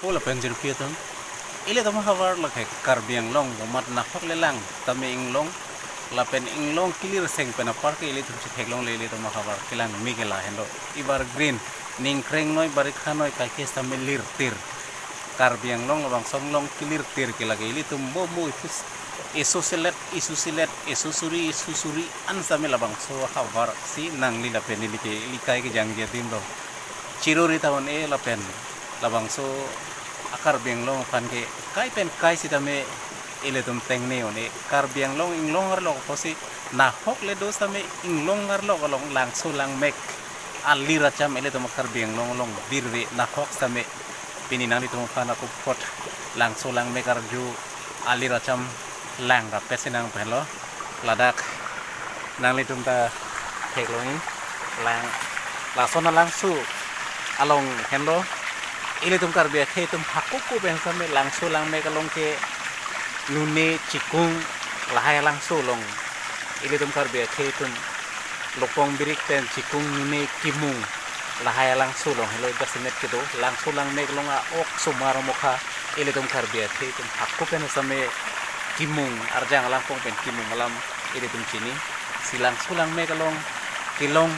Pula penjir pietong. Ile tama habar la kai karbiang long mat na hok le lang tame ing long la pen ing long kilir seng pena park ile tum chek long le ile tama habar kilang migela hendo ibar green ning kreng noi barik khanoi kai kes tame lir tir karbiang long bang song long kilir tir kilage ile tum bo mo isusuri an same labang so habar si nang lila pen ile ke likai ke jang dia dim do ciruri tawon e la pen labang so akar biang long kan ke kai pen kai si tame ile tum teng ne one kar biang long ing long har lo posi na hok le dos tame ing long har lo long lang so lang mek alira cham ile tum kar biang long birwe na hok tame pini nang tum khana ko pot lang so lang mek ar ju alira cham lang ra pesinang pelo ladak nang li tum ta thek lo ni lang la sona lang su along hendo ile tum kar bia the tum hakuku ben same langso lang me kalong ke nune cikung lahai langso long ile tum kar bia the tum lokong birik ten cikung nune kimung lahai langso long helo dasinet ke do langso lang me kalong a ok sumar mokha ile tum kar bia the tum hakku ben same kimung arjang langkong pen kimung malam ile tum chini silang sulang me kalong kilong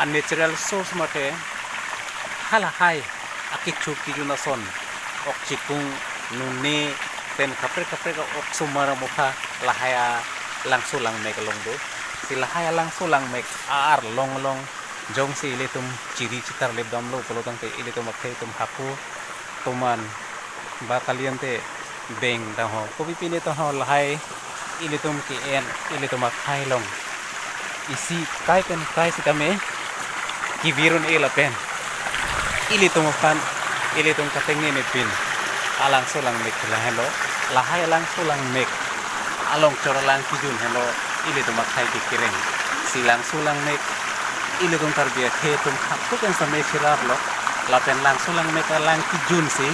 unnatural source mate hala hai akik chuk ki juna son ok cikung nune ten kapre ka ok sumara mukha lahaya langsulang mek long do si lahaya langsulang mek ar long jong si iletum ciri citar lebdam lo polotang te iletum akhe tum haku tuman ba kaliante beng da ho kobi pine to ho lahai iletum ki en iletum akhai long isi kai pen kai si tame ki virun elapen ili tum fan ili tum kateng ni pin alang solang mek la hello lahai alang solang mek along choralang kijun hello ili tum khai ki kireng silang solang mek ili tum tarbia the tum hakku kan samay sirap lo la pen lang solang mek alang kijun si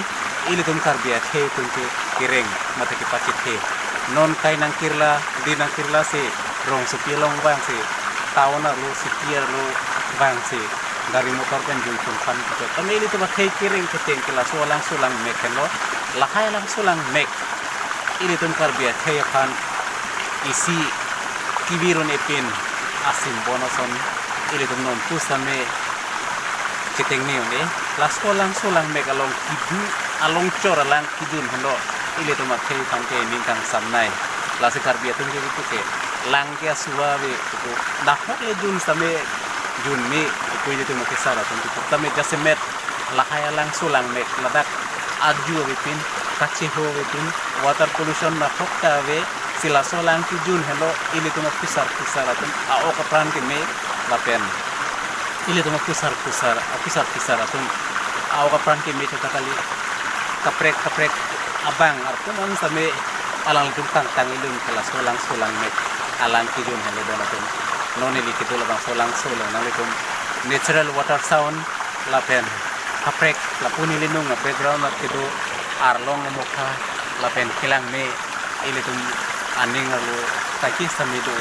ili tum tarbia the tum ki kireng mate ki pachit the non kai nang kirla dinang kirla si rong supielong bang si tawana lu sipier lu bang si dari motor kan jui pun fan gitu. Kami ini tuh pakai kiring keteng kelas sulang mek hello, lahai lang sulang mek. Ini tuh karbia kaya fan isi kibirun epin asim bonoson. Ini tuh non pusame keteng ni one. Las sulang mek along kidu along cor alang kidun hello. Ini tuh pakai fan kaya nintang samnai. Las karbia tuh gitu ke lang kaya suabe itu. Dahok le jun same jun mi kuy itu mo kisara tum tame jasemet lahaya lang sulang mek ladak aju wipin kachiho wipin water pollution na hokta we sila solang ki jun hello ili tum kisara tum a o ka pran ke me lapen ili tum kisara tum a o ka pran ke me chata kali kaprek abang artum on same alang tum tang ilun kala solang mek alang ki jun hello donatum noni likitu labang solang nalitum natural water sound lapen kaprek lapuni linung na background at kitu arlong mukha lapen kilang me ilitum aning alu taki samidu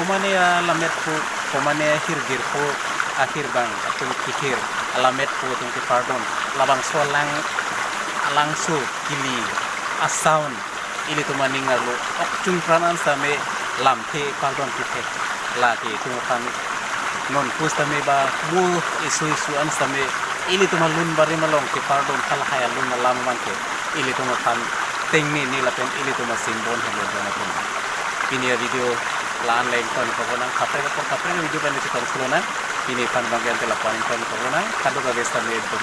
kumane lamet po kumane hirgir po akhir bang atung kikir alamet po tung ki pardon labang solang alangsu kili a sound ilitum aning alu okchung pranan same lamte pardon kitek lagi tumukan non pustame ba mu isu an same ili tumalun bari malong ke pardon kal haya lun lam man ke ili tumakan tengni ni lapen ili tumasingbon helo jana pun pinia video lan lain kon kobona kapre video ban itu kon pini pan bagian telapan kon kobona kado ga besta me do